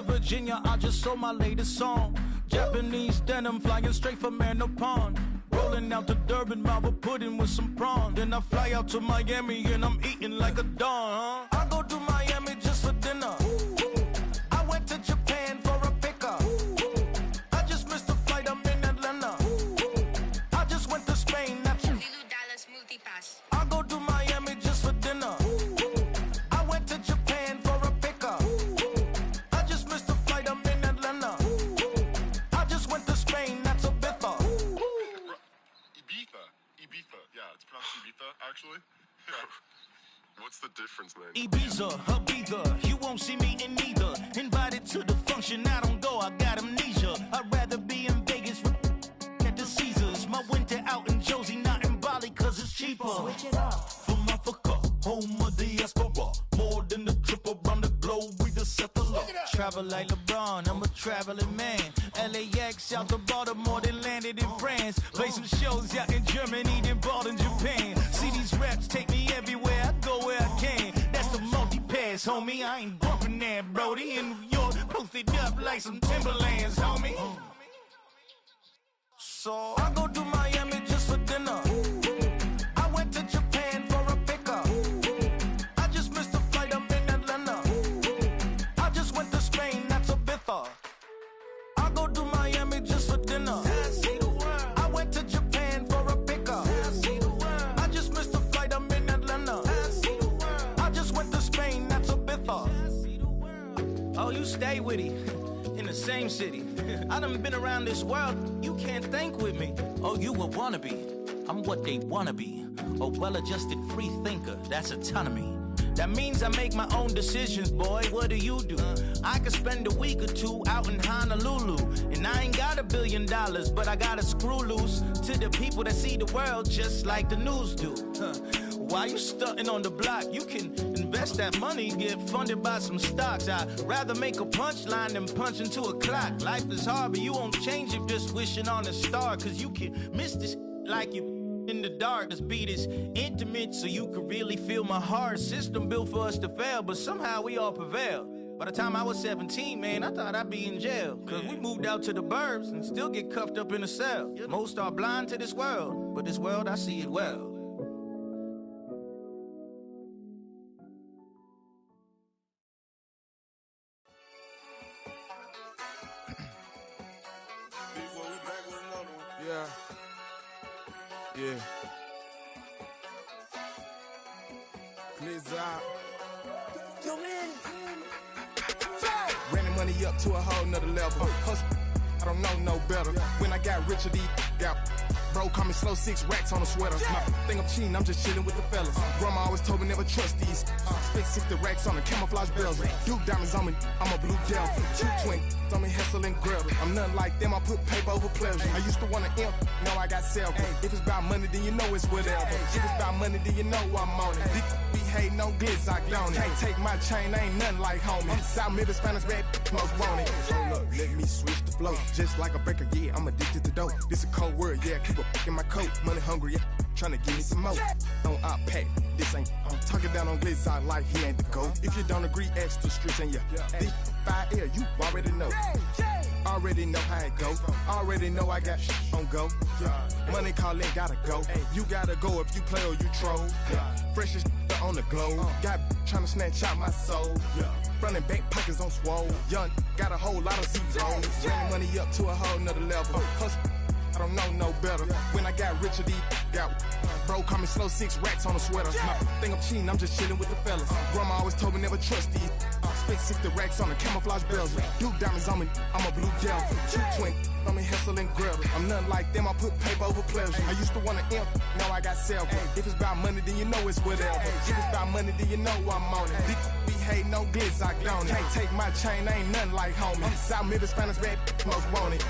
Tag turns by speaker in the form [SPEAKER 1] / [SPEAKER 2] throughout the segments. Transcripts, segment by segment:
[SPEAKER 1] to Virginia, I just sold my latest song. Japanese denim flying straight from Manopon. Rolling out to Durban, Marvel pudding with some prawn. Then I fly out to Miami and I'm eating like a don. I go to Miami just for dinner. I went to Japan for a pickup. I just missed the flight, I'm in Atlanta. I just went to Spain, that's Lulu Dallas Multipass. I go to Miami just for dinner. I went to Japan for a pickup. I just missed the flight, I'm in Atlanta. I just went to Spain, that's a biffa.
[SPEAKER 2] Ibiza, yeah, it's pronounced Ibiza, actually. Yeah. What's the difference, man?
[SPEAKER 1] Ibiza, Ibiza, you won't see me in neither. Invited to the function, I don't go, I got amnesia. I'd rather be in Vegas at the Caesars. My winter out in Josie, not in Bali, cause it's cheaper. Switch it up. From Africa, home of the diaspora. More than the trip around the globe, we just set the law. Travel like LeBron, I'm a traveling man. LAX out to Baltimore, then landed in France. Play some shows out in Germany, then bought in Japan. See these raps take me everywhere, I go where I can. That's the multi-pass, homie, I ain't bumping that, Brody. In New York, posted up like some Timberlands, homie. So I go to Miami just for dinner. I went to Japan for a pickup. I just missed the flight, I'm in Atlanta. I just went to Spain, that's a biffa. I go to Miami just for dinner. I went to Japan for a pickup. I just missed the flight, I'm in Atlanta. I just went to Spain, that's a biffa. Oh, you stay with it. In the same city. I done been around this world, you can't think with me. Oh, you a wannabe, I'm what they wanna be. A well-adjusted free thinker, that's autonomy. That means I make my own decisions, boy, what do you do? I could spend a week or two out in Honolulu. And I ain't got $1 billion, but I got a screw loose to the people that see the world just like the news do. While you stunting on the block, you can invest that money, get funded by some stocks. I'd rather make a punchline than punch into a clock. Life is hard, but you won't change it just wishing on a star. Cause you can miss this like you in the dark. This beat is intimate, so you can really feel my heart. System built for us to fail, but somehow we all prevail. By the time I was 17, man, I thought I'd be in jail. Cause we moved out to the burbs and still get cuffed up in a cell. Most are blind to this world, but this world, I see it well.
[SPEAKER 3] Yeah. Blizzard. Running money up to a whole nother level. Hustle, I don't know no better. When I got richer, these got bro, call me slow, 6 racks on a sweater. My think I'm cheating, I'm just chilling with the fellas. Grandma always told me never trust these. Spent 60 racks on a camouflage bells. Duke diamonds on me, I'm a blue gel. 2 twin on me, Hessel and Gretel. I'm nothing like them, I put paper over pleasure. I used to want to imp, now I got several. If it's about money, then you know it's whatever. If it's about money, then you know I'm on it. Be hating no glitz, I don't. Can't take my chain, ain't nothing like homie. South Middle Spanish rap, most want it. Hold up, let me switch the flow. Just like a baker, yeah, I'm addicted to dope. This a cold word, yeah, keep a in my coat. Money hungry, yeah, tryna give me some more. On I pack, this ain't. I'm talking down on glitz, I like he ain't the goat. If you don't agree, ask the streets and yeah. This 5 air, you already know. Already know how it go. Already know I got on go. Money calling, gotta go. You gotta go if you play or you troll. Freshest on the globe. Got tryna snatch out my soul. Running back pockets on swole. Young, got a whole lot of zeros. Running money up to a whole nother level. Hustle, I don't know no better. When I got richer, these got bro, call me slow, 6 racks on a sweater. My think I'm cheating, I'm just chilling with the fellas. Grandma always told me never trust these. Spent 60 racks on a camouflage bells. Duke diamonds on me, I'm a blue gel. 2 twin on me, Hessel and Gretel. I'm nothing like them, I put paper over pleasure. I used to want to imp, now I got several. If it's about money, then you know it's whatever. If it's about money, then you know I'm on it. Be hating no glitz, I don't. Can't take my chain, ain't nothing like homie. South Middle Spanish rap, most want it.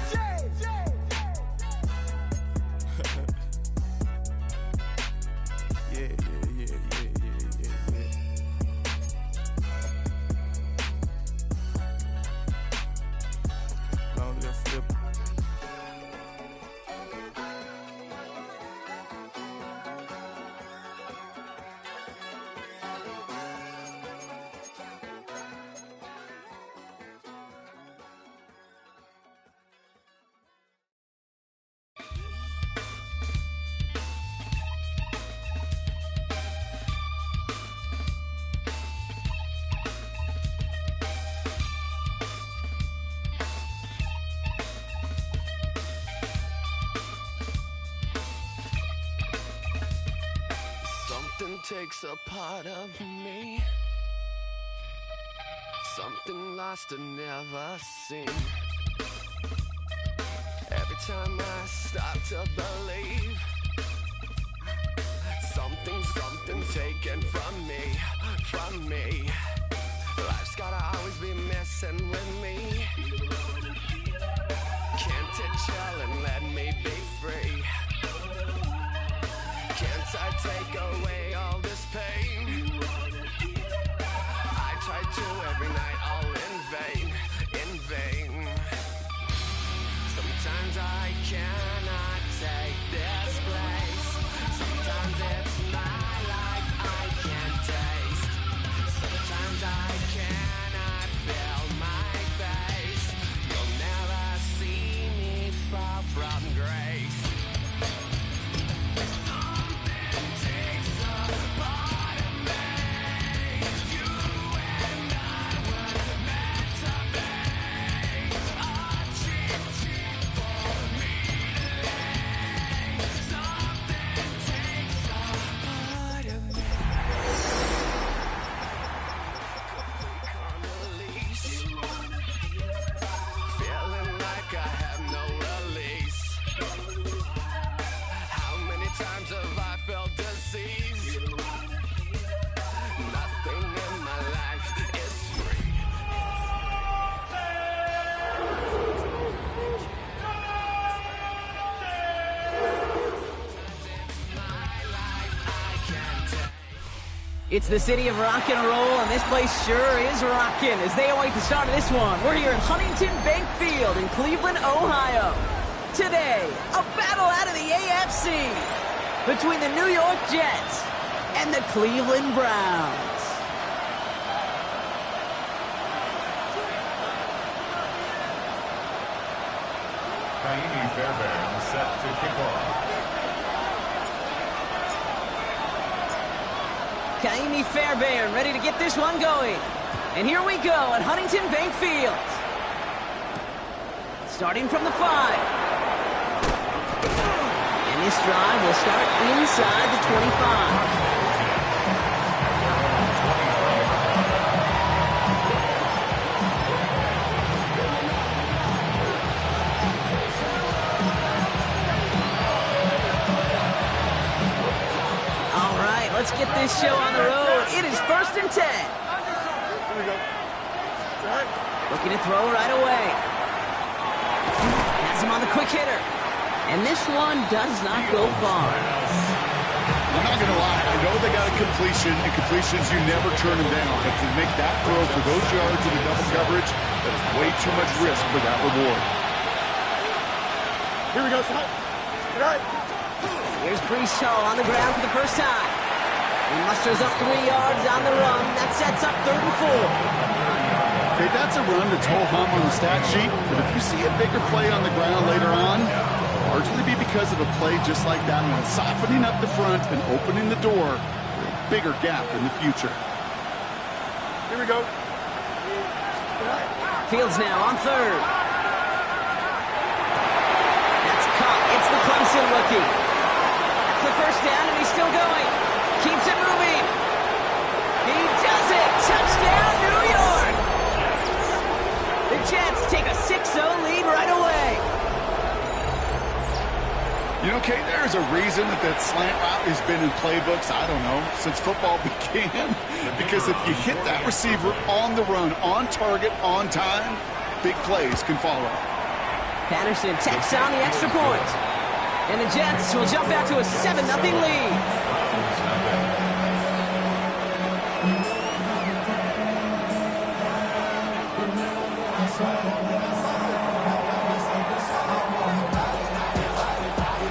[SPEAKER 4] takes a part of me. Something lost and never seen. Every time I start to believe something taken from me. Life's gotta always be messing with me. Can't it chill and let me be free? Can't I take away all this pain? I try to every night, all in vain. Sometimes I cannot take this place. Sometimes it's my life I can't taste. Sometimes I cannot feel my face. You'll never see me fall from grace. Something takes a part of me. You and I were meant to be. A cheat for me to lay. Something takes a part of me. On a leash. Feeling like I have no release. How many times have I felt disease? Nothing in my life is free.
[SPEAKER 5] It's the city of rock and roll, and this place sure is rocking as they await the start of this one. We're here in Huntington Bank Field in Cleveland, Ohio. Today, a battle out of the AFC between the New York Jets and the Cleveland Browns.
[SPEAKER 6] Naimi Fairbairn set to kick off.
[SPEAKER 5] Naimi Fairbairn ready to get this one going. And here we go at Huntington Bank Field. Starting from the 5. And this drive will start inside the 25. All right, let's get this show on the road. It is 1st and 10. Looking to throw right away. Has him on the quick hitter. And this one does not go far.
[SPEAKER 7] I'm not going to lie. I know they got a completion, and completions, you never turn them down. But to make that throw for those yards in the double coverage, that's way too much risk for that reward.
[SPEAKER 3] Here we go, son. Right.
[SPEAKER 5] Here's Brees Hall on the ground for the first time. He musters up 3 yards on the run. That sets up 3rd and 4.
[SPEAKER 7] Okay, that's a run that's ho-hum on the stat sheet, but if you see a bigger play on the ground later on, largely be because of a play just like that one, softening up the front and opening the door for a bigger gap in the future.
[SPEAKER 3] Here we go.
[SPEAKER 5] Fields now on 3rd. That's caught. It's the Clemson rookie. That's the first down, and he's still going. Keeps it moving. He does it. Touchdown, New York. The Jets take a 6-0 lead right away.
[SPEAKER 7] You know, Kate, there's a reason that slant route has been in playbooks, I don't know, since football began. Because if you hit that receiver on the run, on target, on time, big plays can follow.
[SPEAKER 5] Patterson tacks on the extra point. And the Jets will jump out to a 7-0 lead.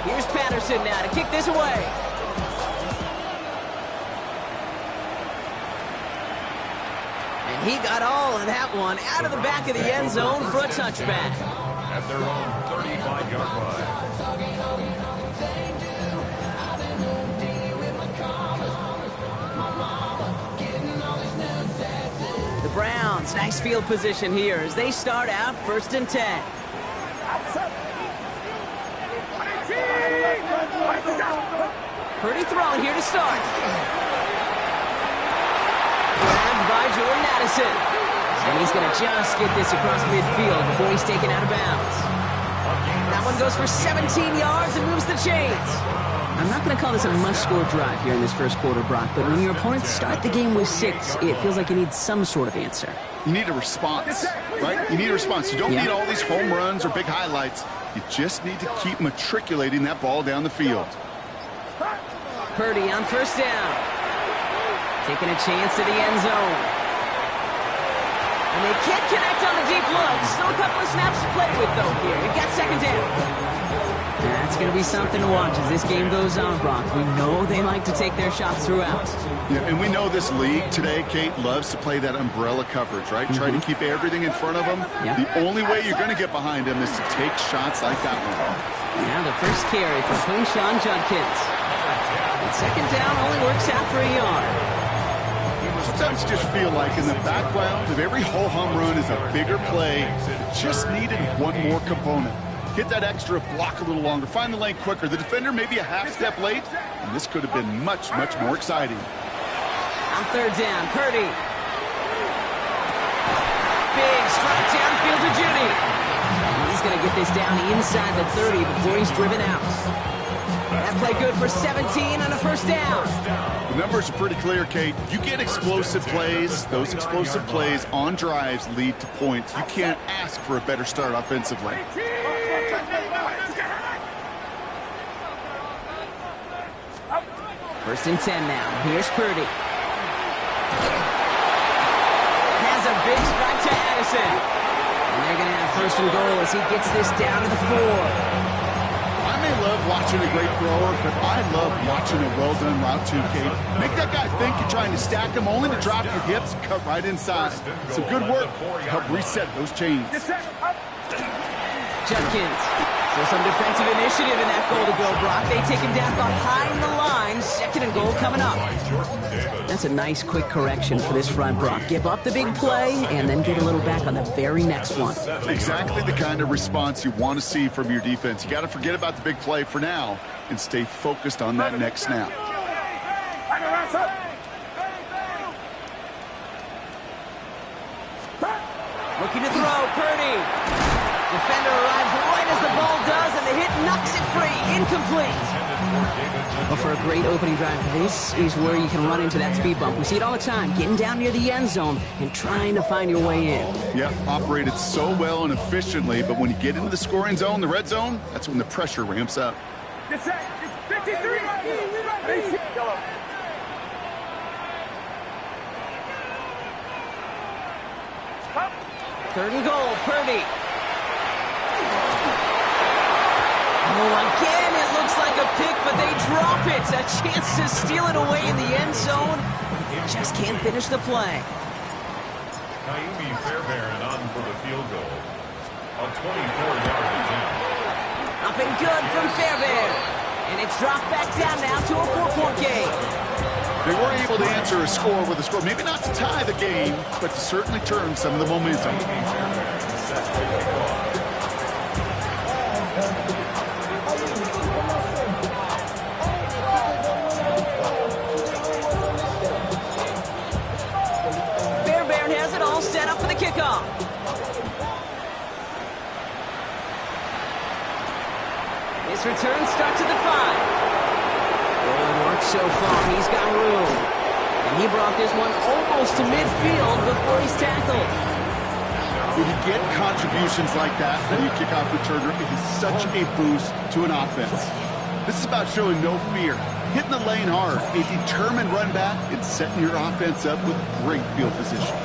[SPEAKER 5] Here's Patterson now to kick this away. And he got all of that one out of the back of the end zone for a touchback.
[SPEAKER 6] At their own 35-yard line.
[SPEAKER 5] The Browns, nice field position here as they start out 1st and 10. Pretty throw here to start. Addison. And he's going to just get this across midfield before he's taken out of bounds. That one goes for 17 yards and moves the chains. I'm not going to call this a must-score drive here in this first quarter, Brock, but when your opponents start the game with 6, it feels like you need some sort of answer.
[SPEAKER 7] You need a response, right? You need a response. You don't need all these home runs or big highlights. You just need to keep matriculating that ball down the field.
[SPEAKER 5] Purdy on first down. Taking a chance to the end zone. And they can't connect on the deep look. Still a couple of snaps to play with, though, here. They've got second down. That's going to be something to watch as this game goes on, Brock. We know they like to take their shots throughout.
[SPEAKER 7] Yeah, and we know this league today, Kate, loves to play that umbrella coverage, right? Try to keep everything in front of them. The only way you're going to get behind them is to take shots like that one.
[SPEAKER 5] Now the first carry for Sean Judkins. And second down only works out for a yard.
[SPEAKER 7] Sometimes you just feel like in the background of every ho-hum run is a bigger play. It just needed one more component. Get that extra block a little longer. Find the lane quicker. The defender may be a half step late, and this could have been much, much more exciting.
[SPEAKER 5] On third down, Purdy. Big strike downfield to Judy. He's going to get this down inside the 30 before he's driven out. That play good for 17 on a first down.
[SPEAKER 7] The numbers are pretty clear, Kate. You get explosive plays. Those explosive plays on drives lead to points. You can't ask for a better start offensively.
[SPEAKER 5] First and 10 now. Here's Purdy. Has a big strike to Addison. And they're going to have first and goal as he gets this down to the 4.
[SPEAKER 7] I may love watching a great thrower, but I love watching a well-done route too, Kate. Make that guy think you're trying to stack him, only to drop your hips, cut right inside. Some good work to help reset those chains.
[SPEAKER 5] Judkins. So some defensive initiative in that goal to go, Brock. They take him down behind the line. Second and goal coming up. That's a nice quick correction for this front, Brock. Give up the big play and then get a little back on the very next one.
[SPEAKER 7] Exactly the kind of response you want to see from your defense. You got to forget about the big play for now and stay focused on that next snap.
[SPEAKER 5] Looking to throw, Purdy. Defender arrives right as the ball does, and the hit knocks it free. Incomplete. Well, for a great opening drive, this is where you can run into that speed bump. We see it all the time, getting down near the end zone and trying to find your way in.
[SPEAKER 7] Yeah, operated so well and efficiently, but when you get into the scoring zone, the red zone, that's when the pressure ramps up.
[SPEAKER 8] It's 53.
[SPEAKER 5] Third and goal, Purdy. Oh, again, it looks like a pick, but they drop it. A chance to steal it away in the end zone. Just can't finish the play.
[SPEAKER 6] Naomi Fairbairn on for the field goal. A 24-yard attempt.
[SPEAKER 5] Up and good from Fairbairn. And it's dropped back down now to a 4-point game.
[SPEAKER 7] They were able to answer a score with a score. Maybe not to tie the game, but to certainly turn some of the momentum.
[SPEAKER 5] Fairbairn has it all set up for the kickoff. His return starts at the 5. Good work so far. He's got room. And he brought this one almost to midfield before he's tackled.
[SPEAKER 7] When you get contributions like that from your kickoff returner, it is such a boost to an offense. This is about showing no fear, hitting the lane hard, a determined run back, and setting your offense up with great field position.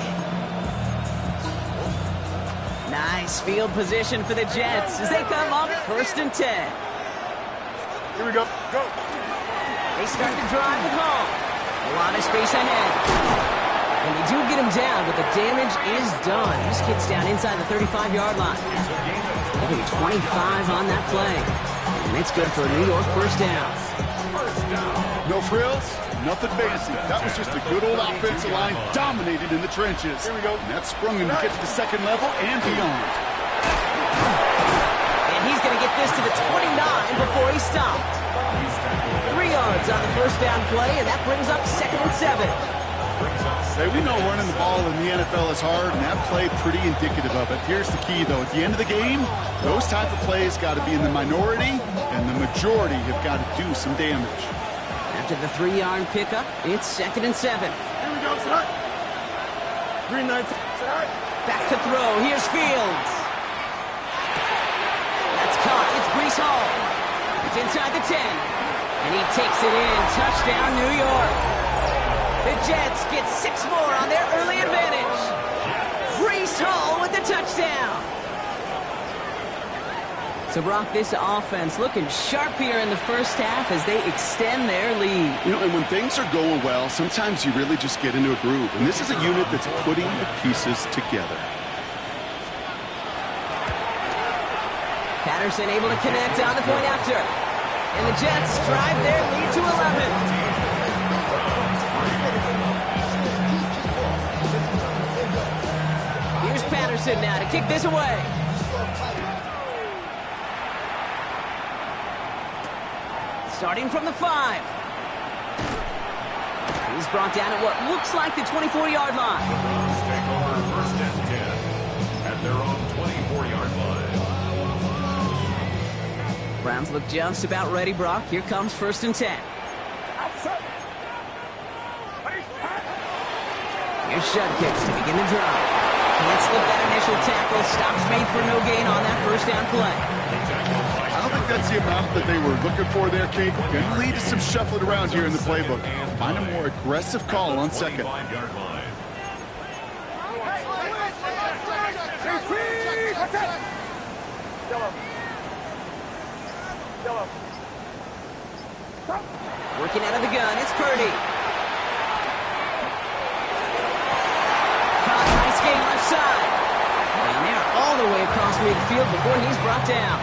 [SPEAKER 5] Nice field position for the Jets as they come up first and 10.
[SPEAKER 8] Here we go. Go.
[SPEAKER 5] They start the drive with home. A lot of space ahead. And they do get him down, but the damage is done. This kid's down inside the 35-yard line. Maybe 25 on that play. And it's good for a New York first down.
[SPEAKER 7] No frills, nothing fancy. That was just a good old offensive line dominated in the trenches.
[SPEAKER 8] Here we go.
[SPEAKER 7] And that sprung him to get to the second level and beyond.
[SPEAKER 5] And he's going to get this to the 29 before he stopped. 3 yards on the first down play, and that brings up second and 7.
[SPEAKER 7] Hey, we know running the ball in the NFL is hard, and that play pretty indicative of it. Here's the key, though. At the end of the game, those type of plays got to be in the minority, and the majority have got to do some damage.
[SPEAKER 5] After the 3-yard pickup, it's 2nd and 7.
[SPEAKER 8] Here we go, set. Green light, set.
[SPEAKER 5] Back to throw. Here's Fields. That's caught. It's Brees Hall. It's inside the 10. And he takes it in. Touchdown, New York. The Jets get 6 more on their early advantage. Brees Hall with the touchdown. So, Brock, this offense looking sharp here in the first half as they extend their lead.
[SPEAKER 7] You know, and when things are going well, sometimes you really just get into a groove. And this is a unit that's putting the pieces together.
[SPEAKER 5] Patterson able to connect on the point after. And the Jets drive their lead to 11. Here's Patterson now to kick this away. Starting from the 5. He's brought down at what looks like the 24-yard line.
[SPEAKER 6] The Browns take over 1st and 10 at their own 24-yard line.
[SPEAKER 5] Browns look just about ready, Brock. Here comes 1st and 10. Here's Shudkicks to begin the drive. Can't slip that initial tackle. Stops made for no gain on that 1st down play.
[SPEAKER 7] I don't think that's the amount that they were looking for there, Kate. Going to lead to some shuffling around here in the playbook. Find a more aggressive call on 2nd.
[SPEAKER 5] Working out of the gun, it's Purdy. Caught, nice game left side. And they're all the way across midfield before he's brought down.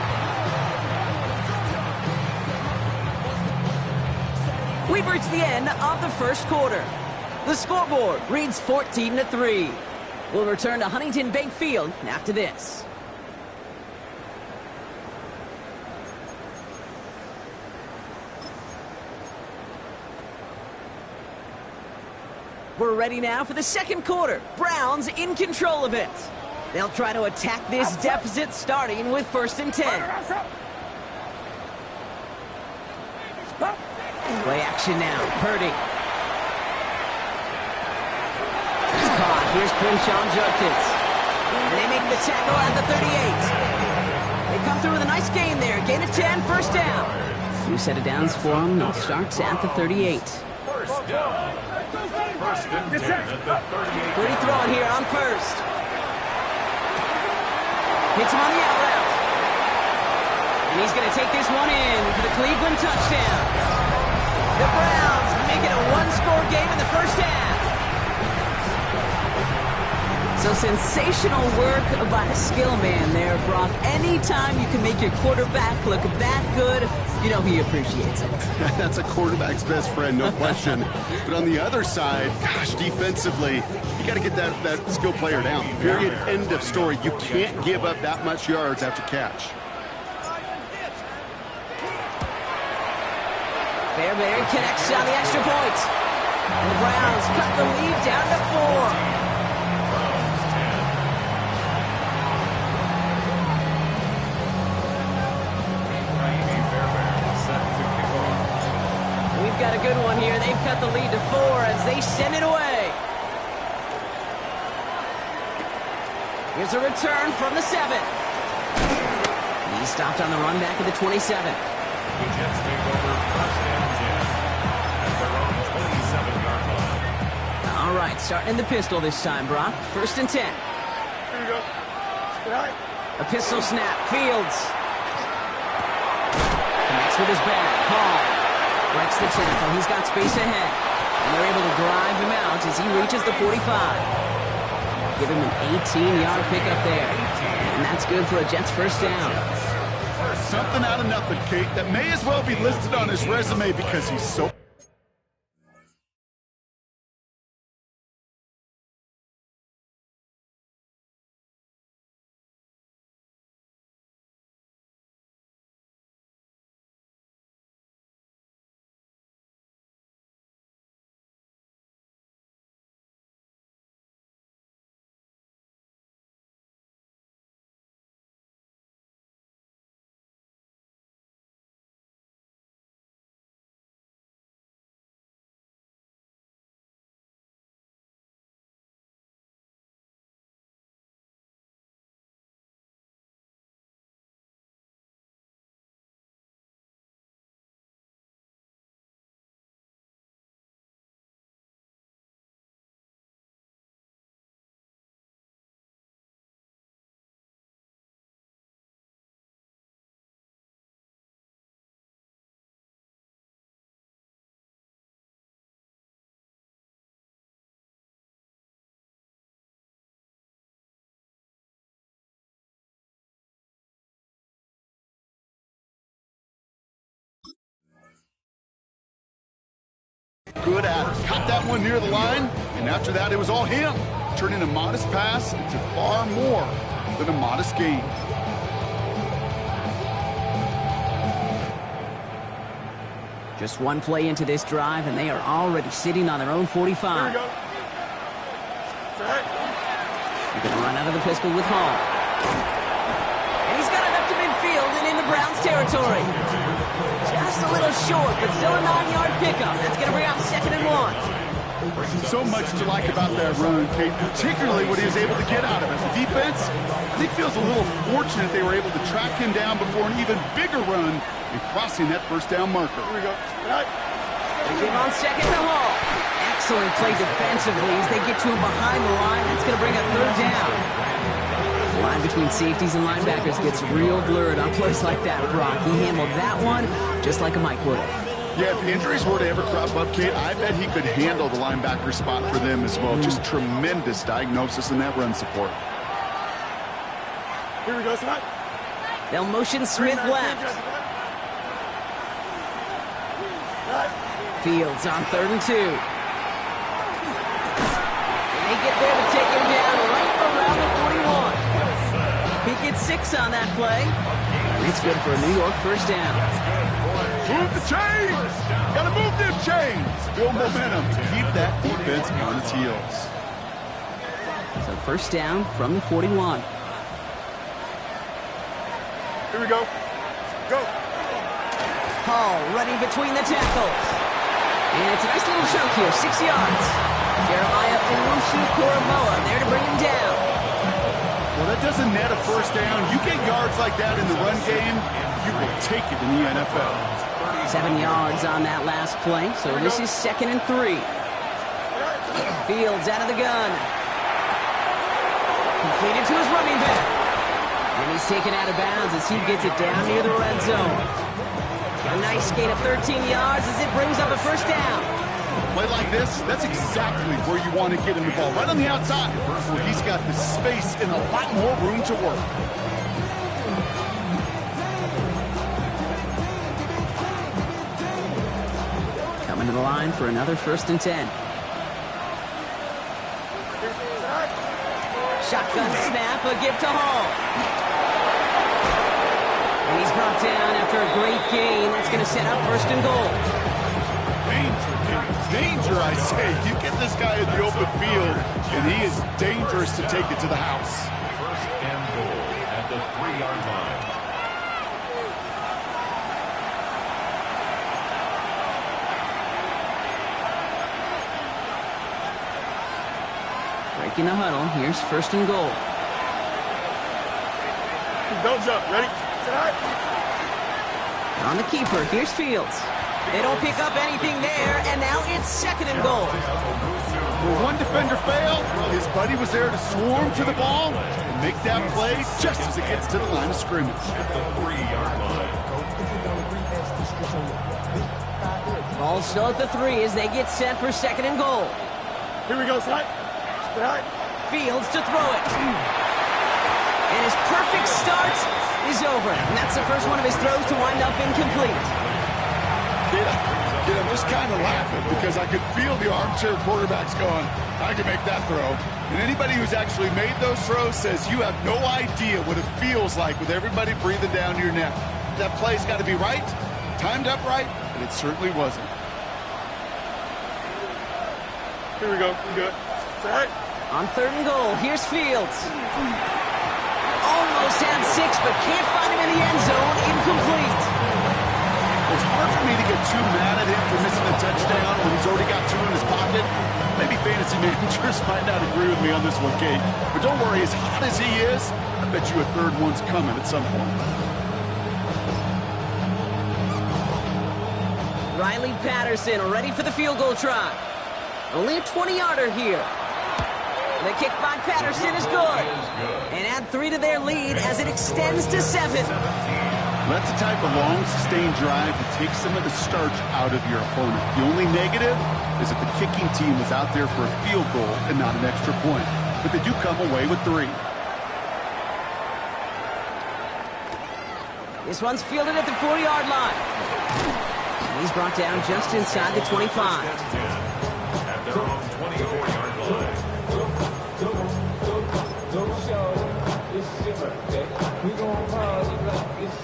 [SPEAKER 5] We've reached the end of the first quarter. The scoreboard reads 14-3. We'll return to Huntington Bank Field after this. We're ready now for the second quarter. Browns in control of it. They'll try to attack this deficit starting with 1st and 10. Play action now. Purdy. It's caught. Here's Crenshaw Judkins. And they make the tackle at the 38. They come through with a nice gain there. Gain of 10, 1st down. New set of downs for them. It starts at the 38.
[SPEAKER 6] 1st down. 1st and 10 at the 38.
[SPEAKER 5] Purdy throwing here on 1st. Hits him on the out route. And he's going to take this one in for the Cleveland touchdown. The Browns make it a one-score game in the first half. So sensational work by a skill man there, Brock. Anytime you can make your quarterback look that good, you know he appreciates it.
[SPEAKER 7] That's a quarterback's best friend, no question. But on the other side, gosh, defensively, you got to get that skill player down. Period. End of story. You can't give up that much yards after catch.
[SPEAKER 5] Fairbairn connects on the extra point. And the Browns cut the lead down to 4. We've got a good one here. They've cut the lead to 4 as they send it away. Here's a return from the 7. He stopped on the run back at the 27.
[SPEAKER 6] The Jets take over 1st and 10 at their own 27-yard line.
[SPEAKER 5] All right, starting in the pistol this time, Brock. 1st and 10.
[SPEAKER 8] Here we go.
[SPEAKER 5] A pistol snap. Fields. Connects with his back. Hall breaks the tackle. He's got space ahead. And they're able to drive him out as he reaches the 45. Give him an 18-yard pickup there. And that's good for a Jets 1st down.
[SPEAKER 7] Something out of nothing, Kate, that may as well be listed on his resume because he's so good at it. Caught that one near the line, and after that, it was all him, turning a modest pass into far more than a modest gain.
[SPEAKER 5] Just one play into this drive, and they are already sitting on their own 45.
[SPEAKER 8] Here we go.
[SPEAKER 5] They're going to run out of the pistol with Hall. And he's got it up to midfield and into Browns territory. Just a little short, but still a 9-yard pickup. That's going to bring up 2nd and 1.
[SPEAKER 7] So much to like about that run, Kate, particularly what he was able to get out of it. The defense, I think, feels a little fortunate they were able to track him down before an even bigger run and crossing that first down marker.
[SPEAKER 8] Here we go.
[SPEAKER 5] They give on 2nd to Hall. Excellent play defensively as they get to him behind the line. That's going to bring up 3rd down. The line between safeties and linebackers gets real blurred on plays like that, Brock. He handled that one just like a Mike would have.
[SPEAKER 7] Yeah, if injuries were to ever crop up, Kate, I bet he could handle the linebacker spot for them as well. Just tremendous diagnosis in that run support.
[SPEAKER 8] Here we go, Scott.
[SPEAKER 5] They'll motion Smith left. Fields on 3rd and 2. And they get there to take him down right around the 41. He gets 6 on that play. And it's good for a New York first down.
[SPEAKER 7] Move the chains! Gotta move them chains! Build momentum to keep that defense on its heels.
[SPEAKER 5] So first down from the 41.
[SPEAKER 8] Here we go. Go.
[SPEAKER 5] Hall running between the tackles. And it's a nice little chunk here, 6 yards. Jeremiah Owusu-Koramoah there to bring him down.
[SPEAKER 7] Well, that doesn't net a first down. You get yards like that in the run game, you will take it in the NFL.
[SPEAKER 5] 7 yards on that last play, so this is 2nd and 3. Fields out of the gun. Completed to his running back. And he's taken out of bounds as he gets it down near the red zone. A nice gain of 13 yards as it brings up a first down.
[SPEAKER 7] Play like this, that's exactly where you want to get him the ball, right on the outside, where he's got the space and a lot more room to work.
[SPEAKER 5] Coming to the line for another 1st and 10. Shotgun snap, a give to Hall. And he's brought down after a great gain. That's going to set up 1st and goal.
[SPEAKER 7] Danger, I say. You get this guy in the open field, and he is dangerous to take it to the house.
[SPEAKER 6] 1st and goal at the 3-yard line.
[SPEAKER 5] Breaking the huddle. Here's 1st and goal.
[SPEAKER 8] Don't jump. Ready?
[SPEAKER 5] On the keeper, here's Fields. They don't pick up anything there, and now it's 2nd and goal.
[SPEAKER 7] Well, one defender failed. Well, his buddy was there to swarm to the ball and make that play just as it gets to the line of scrimmage.
[SPEAKER 6] At the 3-yard line.
[SPEAKER 5] Ball still at the 3 as they get set for 2nd and goal.
[SPEAKER 8] Here we go, Scott.
[SPEAKER 5] Fields to throw it. And his perfect start is over. And that's the first one of his throws to wind up incomplete.
[SPEAKER 7] I'm just kind of laughing because I could feel the armchair quarterbacks going, I can make that throw. And anybody who's actually made those throws says you have no idea what it feels like with everybody breathing down your neck. That play's got to be right, timed up right, and it certainly wasn't.
[SPEAKER 8] Here we go. We good. Right.
[SPEAKER 5] On 3rd and goal, here's Fields. Almost had 6, but can't find him in the end zone. Incomplete.
[SPEAKER 7] It's hard for me to get too mad at him for missing a touchdown when he's already got 2 in his pocket. Maybe fantasy managers might not agree with me on this one, Kate. But don't worry, as hot as he is, I bet you a 3rd one's coming at some point.
[SPEAKER 5] Riley Patterson ready for the field goal try. Only a 20-yarder here. The kick by Patterson is good. And add 3 to their lead as it extends to 7.
[SPEAKER 7] That's the type of long, sustained drive that takes some of the starch out of your opponent. The only negative is that the kicking team was out there for a field goal and not an extra point. But they do come away with 3.
[SPEAKER 5] This one's fielded at the 4-yard line. And he's brought down just inside the 25.
[SPEAKER 6] At their own 24-yard line.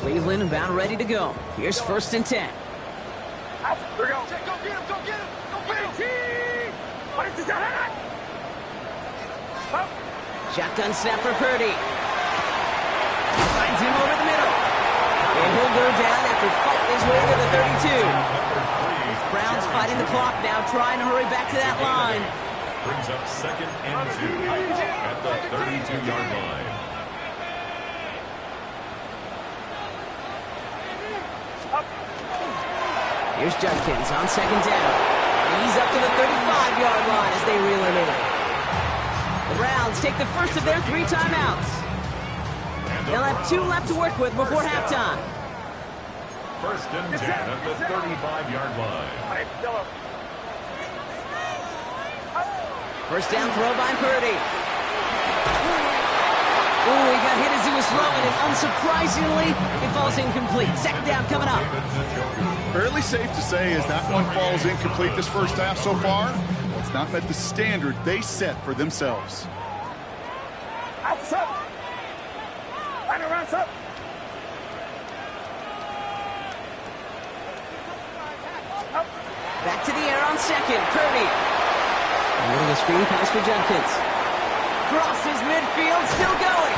[SPEAKER 5] Cleveland about ready to go. Here's 1st and 10.
[SPEAKER 8] Go get him, go get him, go get him!
[SPEAKER 5] Shotgun snap for Purdy. Finds him over the middle. And he'll go down after fighting his way to the 32. Browns fighting the clock now, trying to hurry back to that line.
[SPEAKER 6] Brings up 2nd and 2 at the 32-yard line.
[SPEAKER 5] Here's Judkins on 2nd down. And he's up to the 35-yard line as they reel him in. The Browns take the first of their 3 timeouts. They'll have 2 left to work with before halftime.
[SPEAKER 6] 1st and 10 at the 35-yard line.
[SPEAKER 5] 1st down throw by Purdy. Ooh, he got hit as he was throwing, and unsurprisingly, it falls incomplete. 2nd down coming up.
[SPEAKER 7] Fairly safe to say as that one falls incomplete this first half so far, it's not met the standard they set for themselves.
[SPEAKER 5] Back to the air on 2nd. Purdy. A little screen pass for Judkins. Crosses midfield, still going.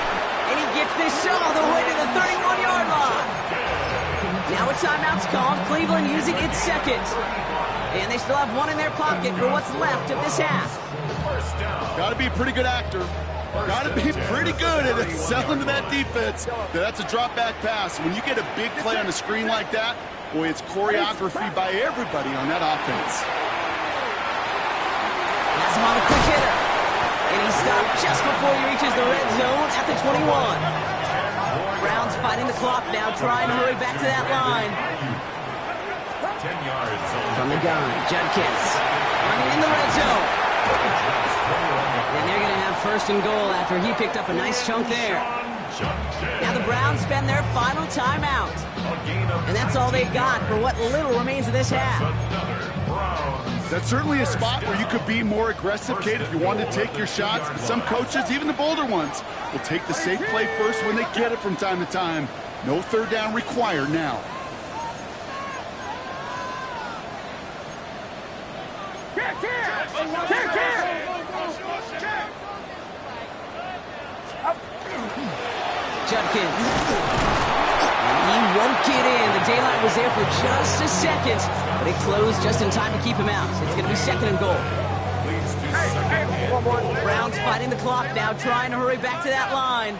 [SPEAKER 5] And he gets this all the way to the 31-yard line. Now a timeout's called. Cleveland using its 2nd. And they still have 1 in their pocket for what's left of this half.
[SPEAKER 7] Got to be a pretty good actor. Got to be pretty good at selling to that defense. That's a drop back pass. When you get a big play on the screen like that, boy, it's choreography by everybody on that offense.
[SPEAKER 5] Has him on a quick hitter. And he stopped just before he reaches the red zone at the 21. Browns fighting the clock now, trying to hurry back to that line.
[SPEAKER 6] 10 yards
[SPEAKER 5] From the gun, Judkins running in the red zone. And they're going to have 1st and goal after he picked up a nice chunk there. Now the Browns spend their final timeout. And that's all they got for what little remains of this half.
[SPEAKER 7] That's certainly a spot where you could be more aggressive, Kate, if you wanted to take your shots. But some coaches, even the bolder ones, will take the safe play first when they get it from time to time. No 3rd down required now.
[SPEAKER 5] Judkins. And he won't get in. The daylight was there for just a second, but it closed just in time to keep him out. It's going to be 2nd and goal. Browns fighting the clock now, trying to hurry back to that line.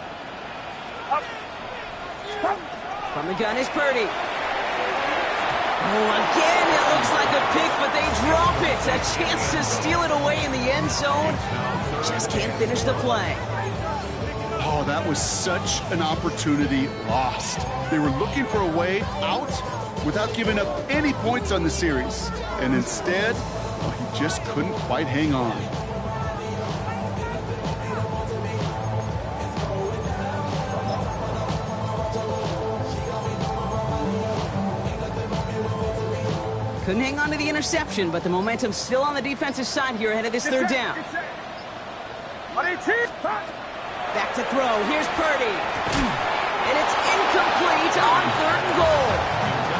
[SPEAKER 5] From the gun is Purdy. Oh, again, it looks like a pick, but they drop it. A chance to steal it away in the end zone. Just can't finish the play.
[SPEAKER 7] Oh, that was such an opportunity lost. They were looking for a way out without giving up any points on the series. And instead, well, he just couldn't quite hang on.
[SPEAKER 5] Couldn't hang on to the interception, but the momentum's still on the defensive side here ahead of this 3rd down. Back to throw. Here's Purdy. And it's incomplete on 3rd and goal.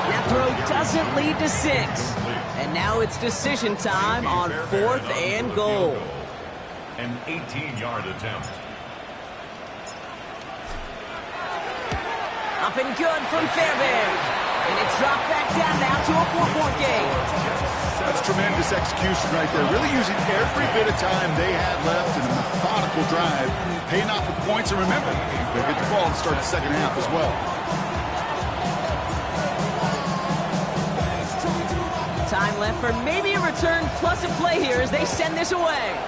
[SPEAKER 5] That throw doesn't lead to 6. And now it's decision time on 4th and goal.
[SPEAKER 6] An 18-yard attempt.
[SPEAKER 5] Up and good from Fairbairn. And it's dropped back down now to a 4-point game.
[SPEAKER 7] That's tremendous execution right there. Really using every bit of time they had left in a methodical drive. Paying off with points. And remember, they'll get the ball to start the 2nd half as well.
[SPEAKER 5] Time left for maybe a return plus a play here as they send this away.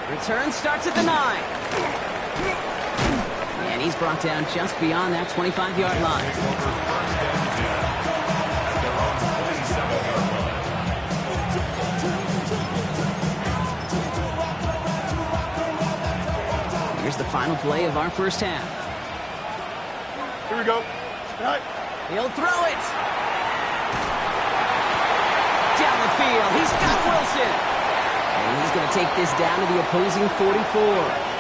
[SPEAKER 5] Return starts at the 9. And he's brought down just beyond that 25-yard line. Here's the final play of our first half.
[SPEAKER 7] Here we go. All right.
[SPEAKER 5] He'll throw it. Down the field. He's got Wilson. And he's going to take this down to the opposing 44.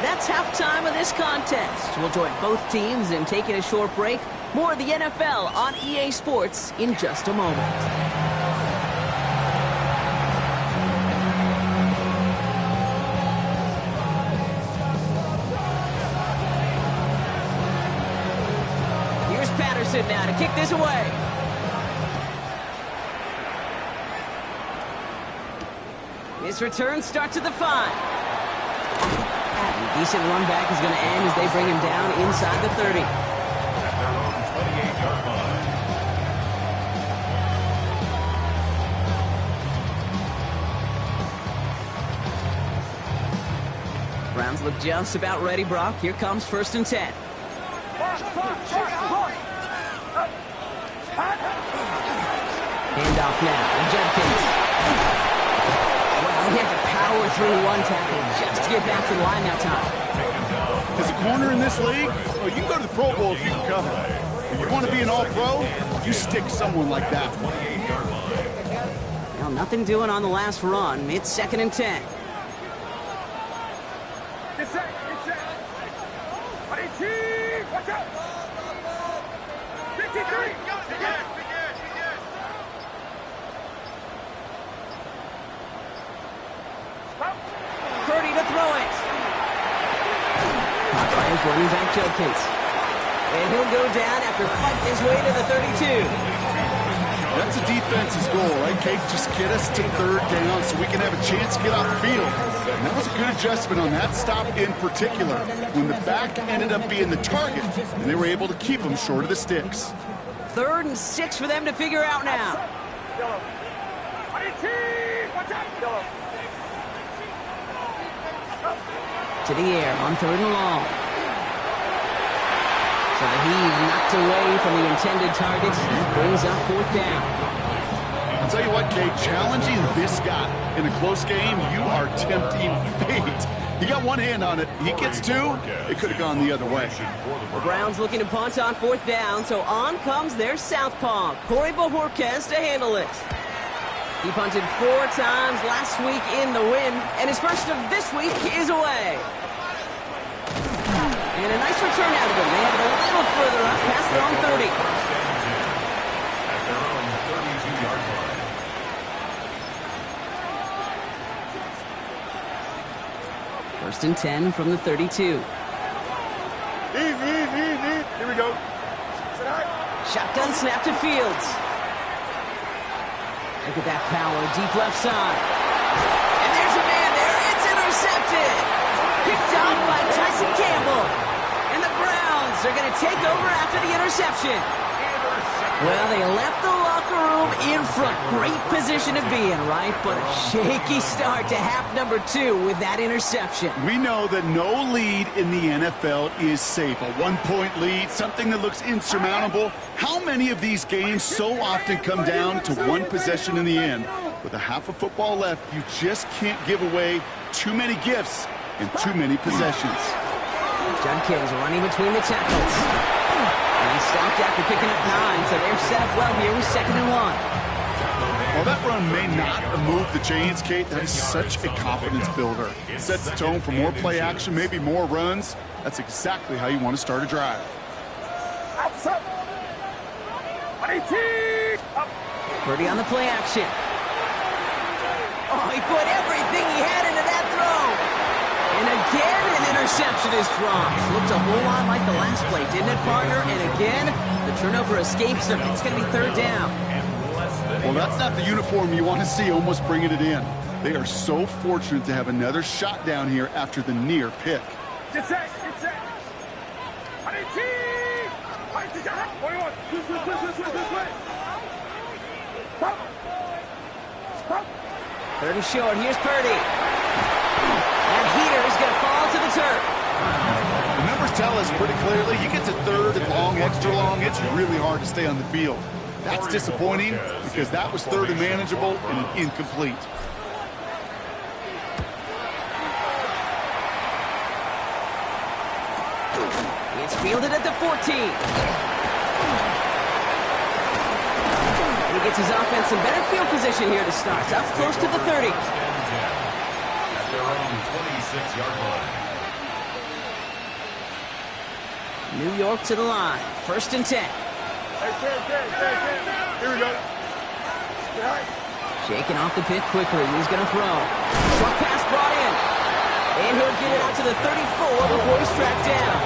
[SPEAKER 5] That's halftime of this contest. We'll join both teams in taking a short break. More of the NFL on EA Sports in just a moment. Here's Patterson now to kick this away. This return starts at the 5. Decent run back is going to end as they bring him down inside the 30.
[SPEAKER 6] At their own 28-yard line.
[SPEAKER 5] Browns look just about ready, Brock. Here comes 1st and 10. Handoff now to Judkins. Well, he had to power through one tackle just to get back to the line that time.
[SPEAKER 7] As a corner in this league, well, you can go to the Pro Bowl if you can cover. If you want to be an all-pro, you stick someone like that.
[SPEAKER 5] Well, nothing doing on the last run. It's 2nd and 10.
[SPEAKER 8] Get set. Watch out. 53.
[SPEAKER 5] Purdy to throw it. Lions running back Judkins. And he'll go down after fighting his way to the 32.
[SPEAKER 7] That's a defense's goal, right, Kate? Just get us to 3rd down so we can have a chance to get off the field. And that was a good adjustment on that stop in particular, when the back ended up being the target, and they were able to keep him short of the sticks.
[SPEAKER 5] 3rd and 6 for them to figure out now. To the air on 3rd and long. So the heave knocked away from the intended targets. That brings up 4th down.
[SPEAKER 7] I'll tell you what, Kate, challenging this guy in a close game, you are tempting fate. He got one hand on it. He gets 2. It could have gone the other way.
[SPEAKER 5] The Browns looking to punt on 4th down, so on comes their southpaw, Corey Bojorquez, to handle it. He punted 4 times last week in the win, and his first of this week is away. And a nice return out of him. They have it a little further up past their own 30.
[SPEAKER 6] At their own 32-yard line.
[SPEAKER 5] First and 10 from the 32.
[SPEAKER 8] Easy. Here we go.
[SPEAKER 5] Shotgun snap to Fields. Look at that power, deep left side. And there's a man there. It's intercepted. Picked off by Tyson Campbell. And the Browns are going to take over after the interception. Well, they left the locker room in front. Great position to be in, right? But a shaky start to half number 2 with that interception.
[SPEAKER 7] We know that no lead in the NFL is safe. A 1-point lead, something that looks insurmountable. How many of these games so often come down to one possession in the end? With a half of football left, you just can't give away too many gifts and too many possessions.
[SPEAKER 5] Judkins running between the tackles. And he stopped after picking up 9, so they're set up well here with 2nd and 1.
[SPEAKER 7] While that run may not move the chains, Kate, that is such a confidence builder. It sets the tone for more play action, maybe more runs. That's exactly how you want to start a drive.
[SPEAKER 5] Purdy on the play action. Oh, he put everything he had into that throw. And again, an interception is dropped. Looked a whole lot like the last play, didn't it, partner? And again, the turnover escapes them. It's going to be 3rd down.
[SPEAKER 7] Well, that's not the uniform you want to see almost bringing it in. They are so fortunate to have another shot down here after the near pick.
[SPEAKER 8] Get set.
[SPEAKER 5] 3rd and short. Here's Purdy. That heater is going to fall to the turf.
[SPEAKER 7] The numbers tell us pretty clearly, you get to 3rd and long, extra long, it's really hard to stay on the field. That's disappointing because that was 3rd and manageable and an incomplete.
[SPEAKER 5] Fielded at the 14. He gets his offense in better field position here to start. Up close to the 30.
[SPEAKER 6] At their own 26-yard line.
[SPEAKER 5] New York to the line. 1st and 10.
[SPEAKER 8] Here we go.
[SPEAKER 5] Shaking off the pick quickly. He's going to throw. Short pass brought in. And he'll get it out to the 34 before he's tracked down.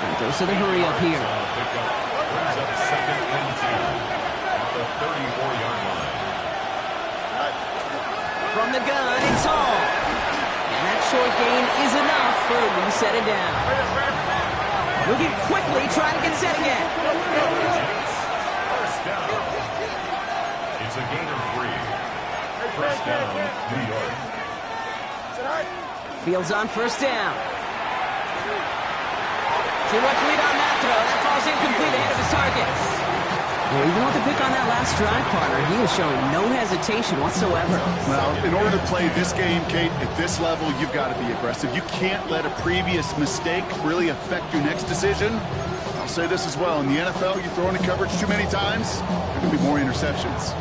[SPEAKER 5] And goes to the hurry up here.
[SPEAKER 6] Brings up 2nd and 10 at the 34-yard line.
[SPEAKER 5] From the gun, it's Hall. And that short gain is enough for him to set it down. Moving quickly, trying to get set again.
[SPEAKER 6] First down. It's a gain of 3. First down, New York.
[SPEAKER 5] Fields on 1st down. Too much lead on that throw. That falls incomplete ahead of his target. Well, even with the pick on that last drive, partner, he is showing no hesitation whatsoever.
[SPEAKER 7] Well, in order to play this game, Kate, at this level, you've got to be aggressive. You can't let a previous mistake really affect your next decision. I'll say this as well. In the NFL, you throw into coverage too many times, there can be more interceptions.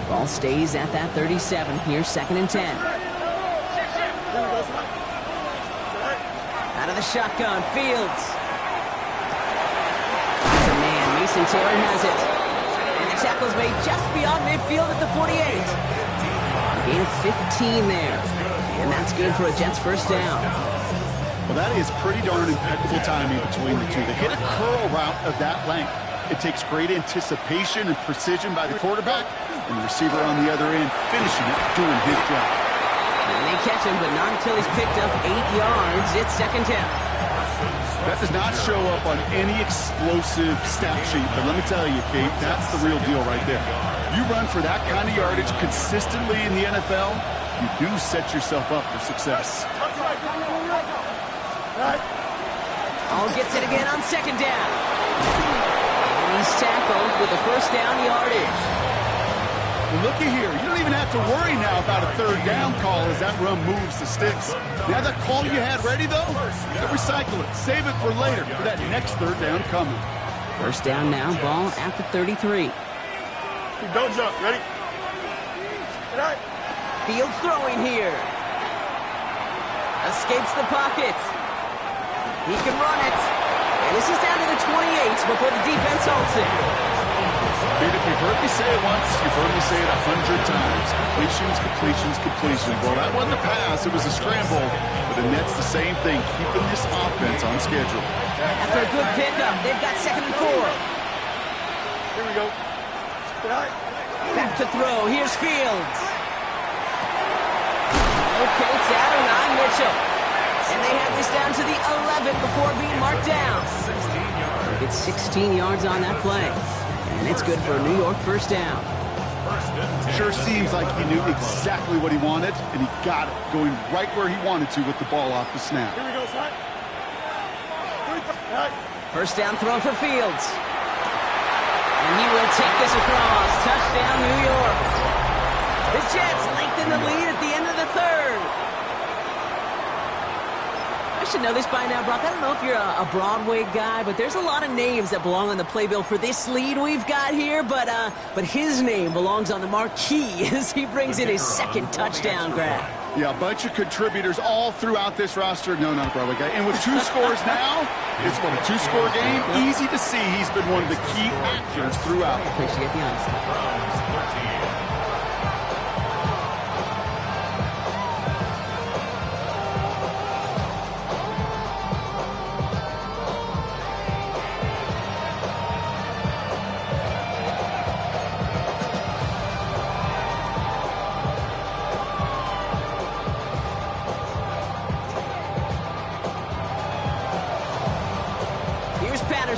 [SPEAKER 5] Ball stays at that 37 here, 2nd and 10. Out of the shotgun, Fields. It's a man, Mason Taylor has it. And the tackle's made just beyond midfield at the 48. A gain of 15 there. And that's good for a Jets 1st down.
[SPEAKER 7] Well, that is pretty darn impeccable timing between the two. They hit a curl route of that length. It takes great anticipation and precision by the quarterback, and the receiver on the other end finishing it, doing his job.
[SPEAKER 5] And they catch him, but not until he's picked up 8 yards. It's 2nd down.
[SPEAKER 7] That does not show up on any explosive stat sheet, but let me tell you, Kate, that's the real deal right there. You run for that kind of yardage consistently in the NFL, you do set yourself up for success.
[SPEAKER 5] All gets it again on 2nd down. And he's tackled with the 1st down yardage.
[SPEAKER 7] Well, looky here. You don't even have to worry now about a 3rd down call as that run moves the sticks. Now that call you had ready, though, recycle it. Save it for later for that next 3rd down coming.
[SPEAKER 5] 1st down now, ball at the 33.
[SPEAKER 8] Don't jump. Ready?
[SPEAKER 5] Fields throwing here. Escapes the pocket. He can run it. And this is down to the 28 before the defense halts it.
[SPEAKER 7] Kate, if you've heard me say it once, you've heard me say it 100 times. Completions, completions, completions. Well, that wasn't a pass. It was a scramble. But the Nets the same thing, keeping this offense on schedule.
[SPEAKER 5] After a good pickup, they've got 2nd and 4.
[SPEAKER 8] Here we go.
[SPEAKER 5] Back to throw. Here's Fields. Okay, it's Adonai Mitchell. And they have this down to the 11 before being marked down. It's 16 yards on that play. And it's good for a New York 1st down.
[SPEAKER 7] Sure seems like he knew exactly what he wanted, and he got it, going right where he wanted to with the ball off the snap.
[SPEAKER 8] Here we go, son.
[SPEAKER 5] 1st down throw for Fields. And he will take this across. Touchdown, New York. The Jets lengthen the lead at the end of the 3rd. I should know this by now, Brock. I don't know if you're a Broadway guy, but there's a lot of names that belong on the playbill for this lead we've got here. But his name belongs on the marquee as he brings in his 2nd touchdown grab.
[SPEAKER 7] Yeah, a bunch of contributors all throughout this roster. No, not a Broadway guy. And with 2 scores now, it's what, a 2-score game? Easy to see he's been one of the key actors throughout.
[SPEAKER 5] Appreciate the honesty.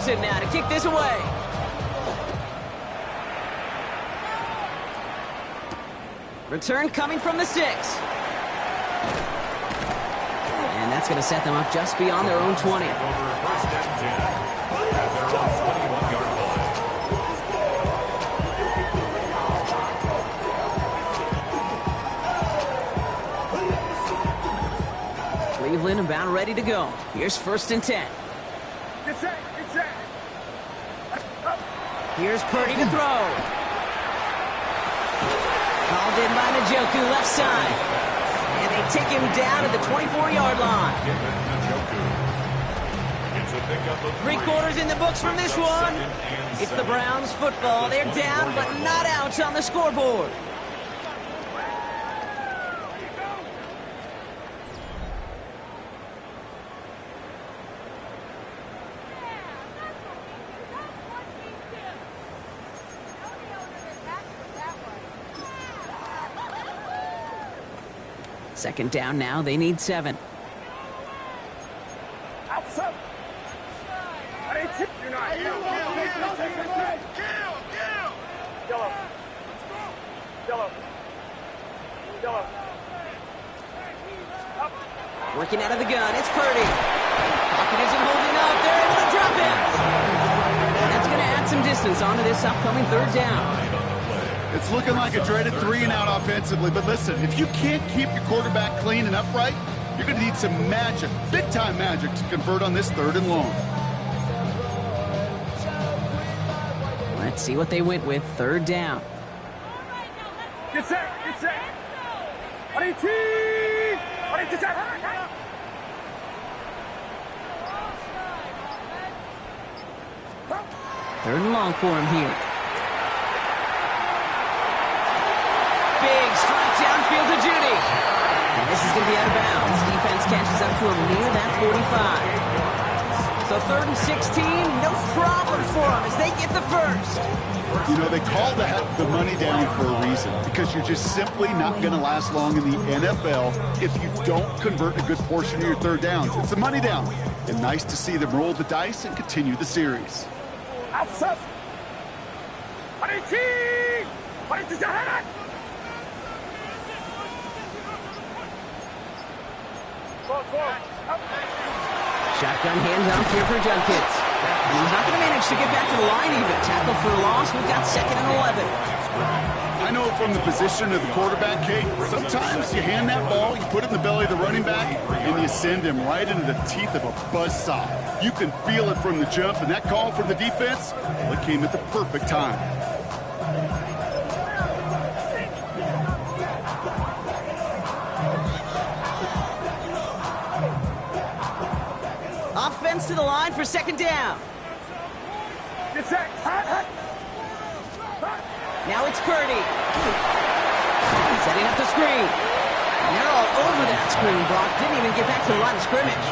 [SPEAKER 5] Now to kick this away. Return coming from the 6. And that's going to set them up just beyond their own 20. Cleveland about ready to go. Here's 1st and 10.
[SPEAKER 8] Get set, get set.
[SPEAKER 5] Here's Purdy to throw. Called in by Njoku, left side. And they take him down at the 24-yard line.
[SPEAKER 6] It's a pickup of
[SPEAKER 5] 3/4 in the books from this one. It's the Browns football. They're down, but not out on the scoreboard. Second down now. They need 7.
[SPEAKER 8] Outside. Yellow. Yellow. Yellow. Up.
[SPEAKER 5] Working out of the gun. It's Purdy. Pocket isn't holding up. They're able to drop it. And that's going to add some distance onto this upcoming 3rd down.
[SPEAKER 7] It's looking like a dreaded 3-and-out offensively, but listen, if you can't keep your quarterback clean and upright, you're going to need some magic, big-time magic, to convert on this 3rd and long.
[SPEAKER 5] Let's see what they went with. 3rd down.
[SPEAKER 8] Get set, get set. Ready, team. Ready, get set.
[SPEAKER 5] 3rd and long for him here. Big strike downfield to Judy. And this is going to be out of bounds. Defense catches up to him near that 45. So 3rd and 16, no problem for them as they get the 1st.
[SPEAKER 7] You know, they call that the money down for a reason, because you're just simply not going to last long in the NFL if you don't convert a good portion of your 3rd downs. It's a money down. And nice to see them roll the dice and continue the series.
[SPEAKER 8] Outside. Ready, team. Ready, get set.
[SPEAKER 5] Shotgun handoff here for Junkins. And he's not going to manage to get back to the line even. Tackle for a loss. We've got 2nd and 11.
[SPEAKER 7] I know from the position of the quarterback, Kate, sometimes you hand that ball, you put it in the belly of the running back, and you send him right into the teeth of a buzzsaw. You can feel it from the jump, and that call from the defense, well, it came at the perfect time.
[SPEAKER 5] Offense to the line for 2nd down.
[SPEAKER 8] Get set.
[SPEAKER 5] Now it's Purdy. Setting up the screen. And they're all over that screen. Brock didn't even get back to the line of scrimmage.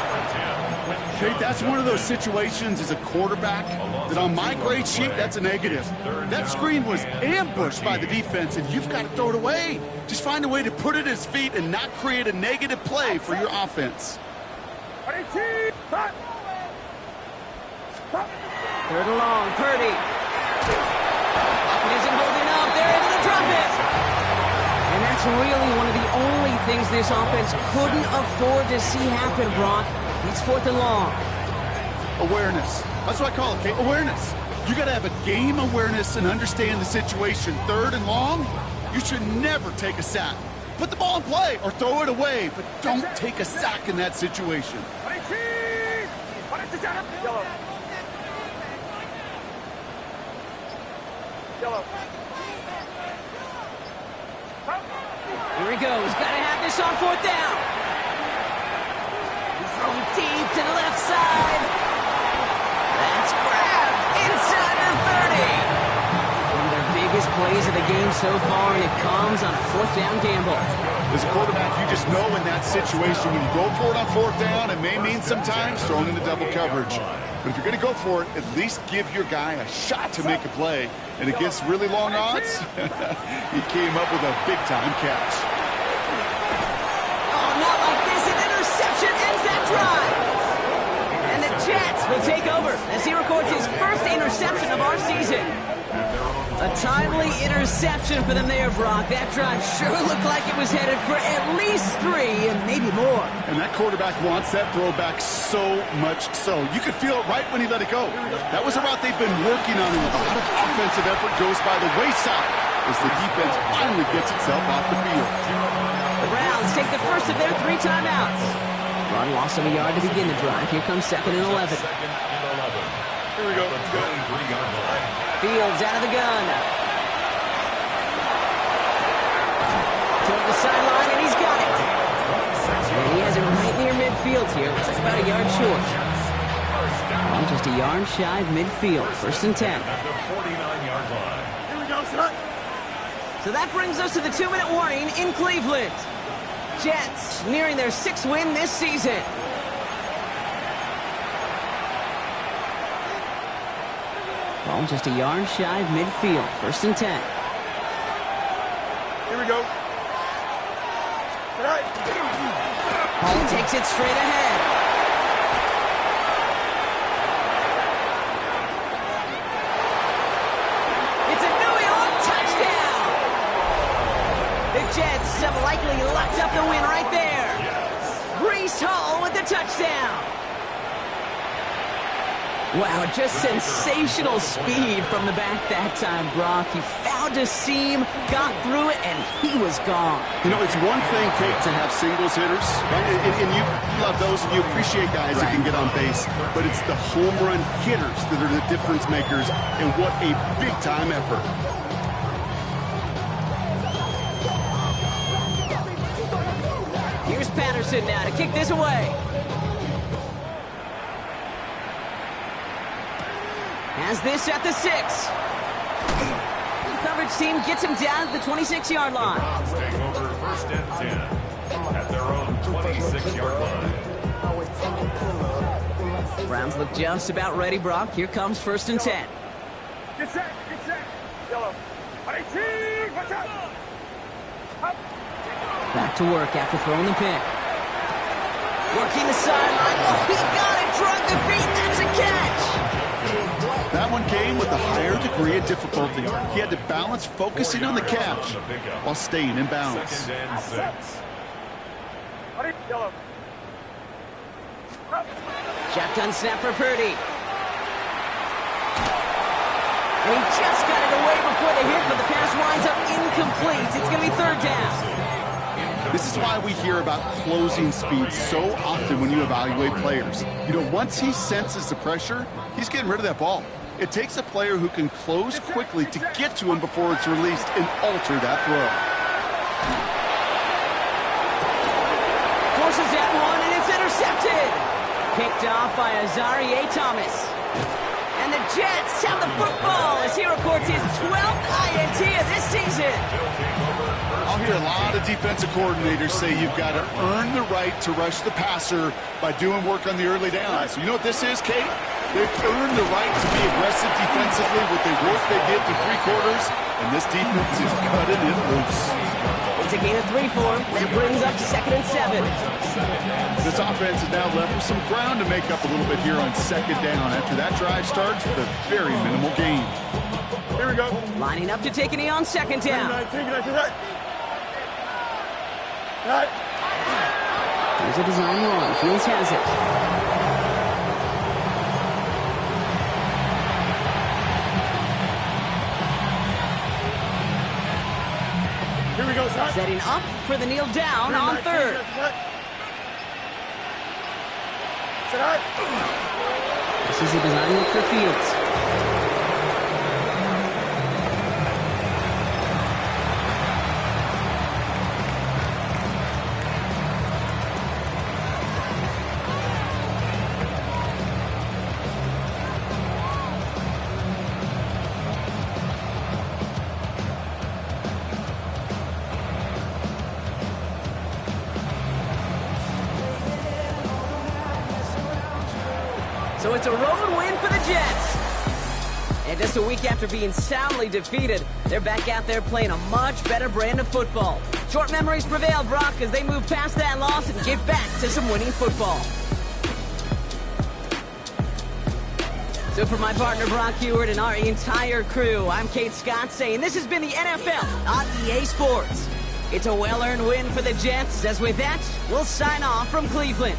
[SPEAKER 7] Kate, that's one of those situations as a quarterback that on my grade sheet, that's a negative. That screen was ambushed by the defense, and you've got to throw it away. Just find a way to put it at his feet and not create a negative play for your offense.
[SPEAKER 8] Ready, team.
[SPEAKER 5] 3rd and long, Purdy. Pocket isn't holding up. They're able to drop it. And that's really one of the only things this offense couldn't afford to see happen, Brock. It's 4th and long.
[SPEAKER 7] Awareness. That's what I call it, Kate. Awareness. You got to have a game awareness and understand the situation. 3rd and long, you should never take a sack. Put the ball in play or throw it away, but don't take a sack in that situation.
[SPEAKER 8] Ready, team. Ready, get set. Yellow. Yellow.
[SPEAKER 5] Here he goes. Got to have this on 4th down. He's throwing deep to the left side. That's grabbed inside the 30. One of their biggest plays of the game so far, and it comes on a 4th down gamble.
[SPEAKER 7] As a quarterback, you just know in that situation, when you go for it on 4th down, it may mean sometimes throwing into double coverage. But if you're going to go for it, at least give your guy a shot to make a play. And against really long odds, he came up with a big-time catch.
[SPEAKER 5] Oh, not like this. An interception ends that drive. And the Jets will take over as he records his 1st interception of our season. A timely interception for them there, Brock. That drive sure looked like it was headed for at least 3 and maybe more.
[SPEAKER 7] And that quarterback wants that throwback so much so. You could feel it right when he let it go. That was a route they've been working on, and a lot of offensive effort goes by the wayside as the defense finally gets itself off the field.
[SPEAKER 5] The Browns take the first of their 3 timeouts. Run loss of a yard to begin the drive. Here comes 2nd and 11.
[SPEAKER 6] Second and 11.
[SPEAKER 8] Here we go.
[SPEAKER 6] The 23-yard line.
[SPEAKER 5] Fields out of the gun. Toward the sideline, and he's got it. And he has it right near midfield here. Looks like about a yard short. Well, just a yard shy of midfield. 1st and 10.
[SPEAKER 6] At the 49-yard line.
[SPEAKER 8] Here we go, son.
[SPEAKER 5] So that brings us to the 2-minute warning in Cleveland. Jets nearing their 6th win this season. Ball just a yard shy of midfield. 1st and 10.
[SPEAKER 8] Here we go. All right.
[SPEAKER 5] Ball takes it straight ahead. It's a New York touchdown. The Jets have likely locked up the win right there. Breece Hall with the touchdown. Wow, just sensational speed from the back that time, Brock. He found a seam, got through it, and he was gone.
[SPEAKER 7] You know, it's one thing, Kate, to have singles hitters, right? And you love those, and you appreciate guys that can get on base. But it's the home run hitters that are the difference makers, and what a big-time effort.
[SPEAKER 5] Here's Patterson now to kick this away. Has this at the 6. The coverage team gets him down at the 26-yard line.
[SPEAKER 6] Browns take over 1st and 10 at their own 26-yard line.
[SPEAKER 5] Browns look just about ready, Brock. Here comes 1st and 10.
[SPEAKER 8] Get set. Yellow. 18. Watch out. Up.
[SPEAKER 5] Back to work after throwing the pick. Working the sideline. Oh, he got it. Drug the feet. That's a catch.
[SPEAKER 7] That one came with a higher degree of difficulty. He had to balance focusing on the catch while staying in bounds.
[SPEAKER 6] 2nd and 6.
[SPEAKER 8] Yellow. Up.
[SPEAKER 5] Shotgun snap for Purdy. And he just got it away before the hit, but the pass winds up incomplete. It's going to be 3rd down.
[SPEAKER 7] This is why we hear about closing speed so often when you evaluate players. You know, once he senses the pressure, he's getting rid of that ball. It takes a player who can close quickly to get to him before it's released and alter that throw.
[SPEAKER 5] Forces that one, and it's intercepted. Picked off by Azarie Thomas. And the Jets have the football as he records his 12th INT of this season.
[SPEAKER 7] I'll hear a lot of defensive coordinators say you've got to earn the right to rush the passer by doing work on the early downs. So you know what this is, Kate? They've earned the right to be aggressive defensively with the work they did through 3 quarters, and this defense is cutting it loose.
[SPEAKER 5] It's a gain of 3 for him. That brings up 2nd and 7.
[SPEAKER 7] This offense is now left with some ground to make up a little bit here on 2nd down after that drive starts with a very minimal gain.
[SPEAKER 8] Here we go.
[SPEAKER 5] Lining up to take a knee on 2nd down.
[SPEAKER 8] Right.
[SPEAKER 5] Here's a design run. Fields has it.
[SPEAKER 8] Here we go, son.
[SPEAKER 5] Setting up for the kneel down on 3rd.
[SPEAKER 8] Sit out.
[SPEAKER 5] This is a design look for Fields. So it's a road win for the Jets. And just a week after being soundly defeated, they're back out there playing a much better brand of football. Short memories prevail, Brock, as they move past that loss and get back to some winning football. So for my partner, Brock Heward, and our entire crew, I'm Kate Scott saying this has been the NFL on EA Sports. It's a well-earned win for the Jets, as with that, we'll sign off from Cleveland.